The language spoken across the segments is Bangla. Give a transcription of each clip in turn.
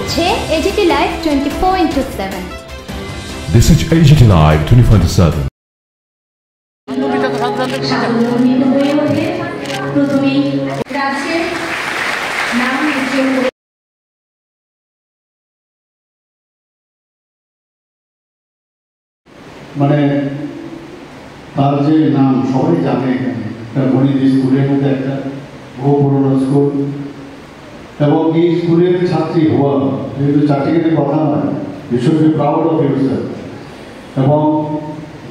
হচ্ছে AGT Live 24/7। This is AGT Live 24/7। মানে তার যে নাম সবাই জানে এখানে গণিত স্কুলের মধ্যে একটা বহু পুরনো স্কুল, এবং এই স্কুলের ছাত্রী হওয়া যেহেতু চারটিখানে কথা নয়, you should be proud of yourself. এবং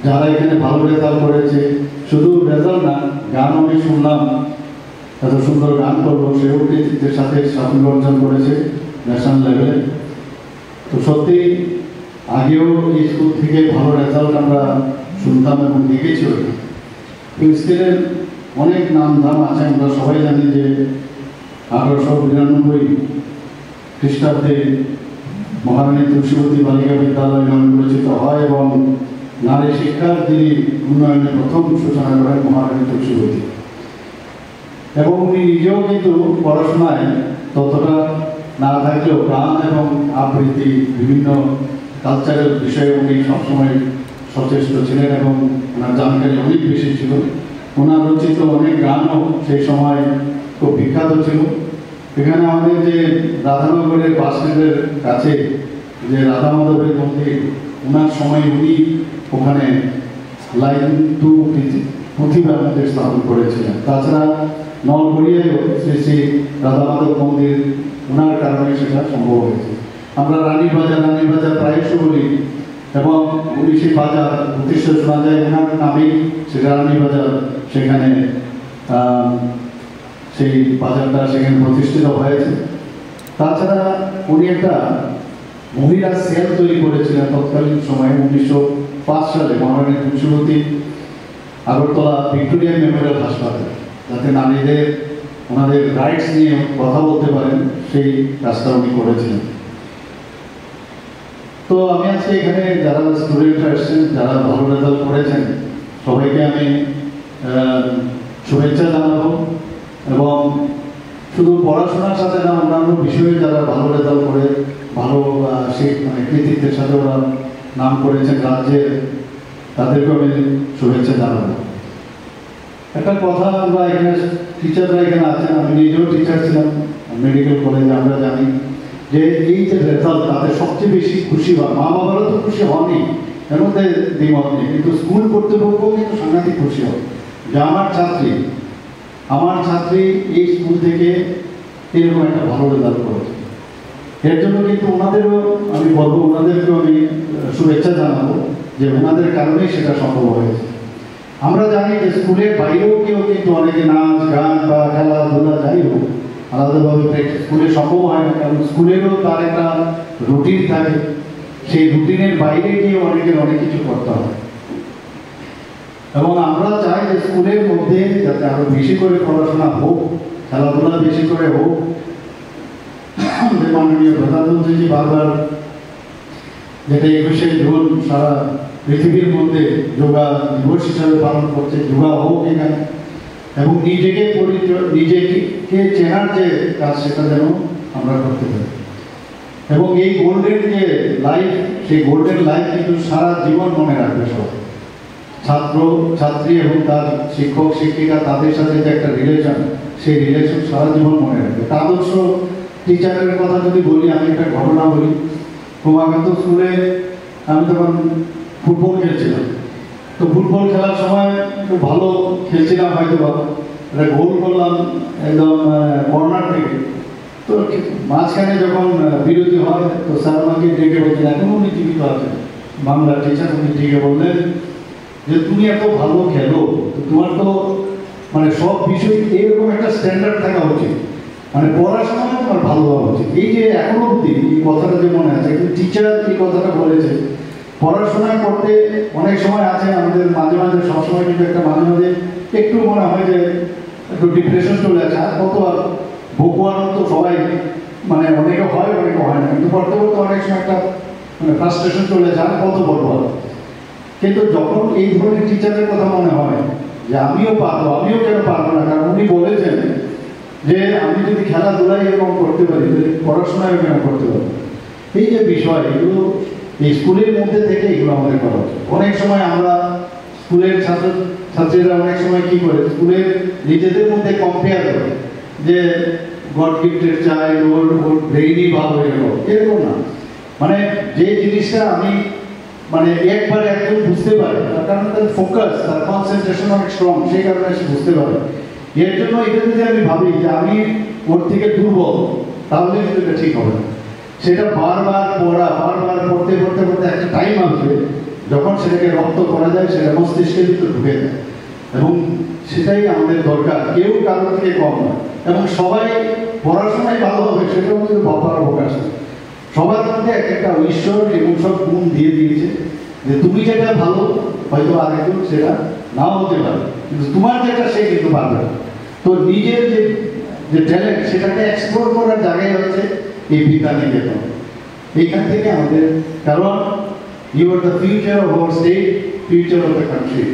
যারা এখানে ভালো রেজাল্ট করেছে, শুধু রেজাল্ট না, গান আমি শুনলাম, এত সুন্দর গান করলো, সেও কৃতিত্বের সাথে সাফল্য অর্জন করেছে ন্যাশনাল লেভেলে। তো সত্যি আগেও এই স্কুল থেকে ভালো রেজাল্ট আমরা শুনতাম এবং দেখেছি। কিন্তু স্কুলের অনেক নাম ধাম আছে। আমরা সবাই জানি যে 1892 খ্রিস্টাব্দে মহারানী তুলসীবতী বালিকা বিদ্যালয় নামে পরিচিত হয়, এবং নারী শিক্ষার যিনি উন্নয়নের প্রথম সূচনা করেন মহারানী তুলসীবতী। এবং উনি নিজেও কিন্তু পড়াশোনায় ততটা না থাকলেও গান এবং আবৃত্তি বিভিন্ন কালচারাল বিষয়ে উনি সবসময় সচেষ্ট ছিলেন, এবং ওনার জানকারি অনেক বেশি ছিল। ওনার রচিত অনেক গানও সেই সময় খুব বিখ্যাত ছিল। এখানে আমাদের যে রাধানগরের বাস স্ট্যান্ডের কাছে যে রাধা মাধবের মন্দির, ওনার সময় উনি ওখানে লাইন 2 প্রতিভা মন্দির স্থাপন করেছিলেন। তাছাড়া নলগড়িয়ায়ও শ্রী শ্রী রাধা মাধব মন্দির ওনার কারণে সেটা সম্ভব হয়েছে। আমরা রানীর বাজার প্রায়শই বলি, এবং উনি সেই বাজার প্রতিষ্ঠা শোনা যায় ওনার নামেই, সেটা রানীর বাজার। সেখানে সেই বাজারটা সেখানে প্রতিষ্ঠিত হয়েছে। তাছাড়া উনি একটা মহিলা সেল তৈরি করেছিলেন তৎকালীন সময়ে 1905 সালে মহারানী তুলসীবতী আগরতলা ভিক্টোরিয়া মেমোরিয়াল হাসপাতালে, যাতে নারীদের ওনাদের রাইটস নিয়ে কথা বলতে পারেন, সেই কাজটা উনি করেছিলেন। তো আমি আজকে এখানে যারা স্টুডেন্টরা এসেছেন, যারা ভালো রেজাল্ট করেছেন, সবাইকে আমি শুভেচ্ছা জানাবো। এবং শুধু পড়াশোনার সাথে না, অন্যান্য বিষয়ে যারা ভালো রেজাল্ট করে ভালো মানে কৃতিত্বের সাথে ওরা নাম করেছেন রাজ্যের, তাদেরকেও আমি শুভেচ্ছা জানাবো। একটা কথা, আমরা এখানে টিচাররা এখানে আছেন, আমি নিজেও টিচার ছিলাম মেডিকেল কলেজে। আমরা জানি যে এই যে রেজাল্ট, তাদের সবচেয়ে বেশি খুশি হয়, মা বাবারও তো খুশি হনই, এর মধ্যে দ্বিমত নেই, কিন্তু স্কুল কর্তৃপক্ষও কিন্তু সাংঘাতিক খুশি হয় যে আমার ছাত্রী এই স্কুল থেকে এরকম একটা ভালো রেজাল্ট করেছে। এর জন্য কিন্তু ওনাদেরও আমি বলবো, ওনাদেরকেও আমি শুভেচ্ছা জানাবো যে ওনাদের কারণেই সেটা সম্ভব হয়েছে। আমরা জানি যে স্কুলের বাইরেও কেউ কিন্তু অনেকে নাচ গান বা খেলাধুলা যাই হোক আলাদাভাবে প্র্যাকটিস স্কুলে সম্ভব হয় না, কারণ স্কুলেরও তার একটা রুটিন থাকে। সেই রুটিনের বাইরে গিয়ে অনেকের অনেক কিছু করতে হয়, এবং আমরা চাই যে স্কুলের মধ্যে যাতে আরো বেশি করে পড়াশোনা হোক, খেলাধুলা বেশি করে হোক। মাননীয় প্রধানমন্ত্রীজি বারবার যেটা 21শে জুন সারা পৃথিবীর মধ্যে যোগা দিবস হিসাবে পালন করছে, যোগা হোক এখানে, এবং নিজেকে চেনার যে কাজ সেটা যেন আমরা করতে পারি। এবং এই গোল্ডেন যে লাইফ, সেই গোল্ডেন লাইফ কিন্তু সারা জীবন মনে রাখবে সবাই, ছাত্র ছাত্রী এবং তার শিক্ষক শিক্ষিকা, তাদের সাথে যে একটা রিলেশন, সেই রিলেশন সারা জীবন মনে রাখবে। আদর্শ টিচারের কথা যদি বলি, আমি একটা ঘটনা বলি। কুমাকান্ত স্কুলে আমি তখন ফুটবল খেলছিলাম। তো ফুটবল খেলার সময় খুব ভালো খেলছিলাম, হয়তো বা একটা গোল করলাম একদম কর্নার থেকে। তো মাঝখানে যখন বিরতি হয়, তো স্যার আমাকে ডেকে বলছেন, এখন উনি জীবিত আছেন, বাংলা টিচার, উনি ডেকে বললেন যে তুমি এত ভালো খেলো, তোমার তো মানে সব বিষয় এরকম একটা স্ট্যান্ডার্ড থাকা উচিত, মানে পড়াশোনা তোমার ভালো হওয়া উচিত। এই যে এখনো অব্দি এই কথাটা যে মনে আছে, কিন্তু টিচার এই কথাটা বলেছে। পড়াশোনা করতে অনেক সময় আছে আমাদের, মাঝে মাঝে সবসময় কিন্তু একটা মাঝে মাঝে একটু মনে হয় যে একটু ডিপ্রেশন চলে আসে, আর কত আর ভোগুয়ানো তো সবাই, মানে অনেকে হয় অনেকে হয় না, কিন্তু পড়তে পড়তে অনেক সময় একটা মানে ফ্রাস্ট্রেশন চলে যায়, আর কত বড় হয়। কিন্তু যখন এই ধরনের টিচারের কথা মনে হয় যে আমিও পারবো, আমিও কেন পারবো না, কারণ উনি বলেছেন যে আমি যদি খেলাধুলাই এরকম করতে পারি, যদি পড়াশোনায় এরকম করতে পারি, এই যে বিষয়, এগুলো এই স্কুলের মধ্যে থেকে এগুলো আমাদের করা উচিত। অনেক সময় আমরা স্কুলের ছাত্রীরা অনেক সময় কি করে, স্কুলের নিজেদের মধ্যে কম্পেয়ার করে যে গড গিফটেড চাইল্ড, ওর ব্রেইনি ভাব হয়ে গেল, এরকম না। মানে যে জিনিসটা আমি মানে একবারে একদম বুঝতে পারি, তার কারণ তার ফোকাস, তার কনসেন্ট্রেশন অনেক স্ট্রং, সেই কারণে সে বুঝতে পারে। এর জন্য এটা যদি আমি ভাবি যে আমি ওর থেকে দুর্বল, তাহলে কিন্তু এটা ঠিক হবে না। সেটা বারবার পড়া, বারবার পড়তে পড়তে পড়তে একটা টাইম আসবে যখন সেটাকে রপ্ত করা যায়, সেটা মস্তিষ্কের ভিতরে ঢুকে যায়। এবং সেটাই আমাদের দরকার, কেউ কারোর থেকে কম নয়। এবং সবাই পড়াশোনায় ভালো হবে সেটাও কিন্তু বাবার অবকাশ নেই। সবার মধ্যে একটা ঈশ্বর এবং সব গুণ দিয়ে দিয়েছে, যে তুমি যেটা ভালো হয়তো আরেকজন সেটা নাও হতে পারে, কিন্তু তোমার যেটা সে কিন্তু পারবে না। তো নিজের যে ট্যালেন্ট সেটাকে এক্সপ্লোর করার জায়গায় হচ্ছে এই বিদ্যানিকেতন। এইখান থেকে আমাদের, কারণ you are the future of our state, future of the country.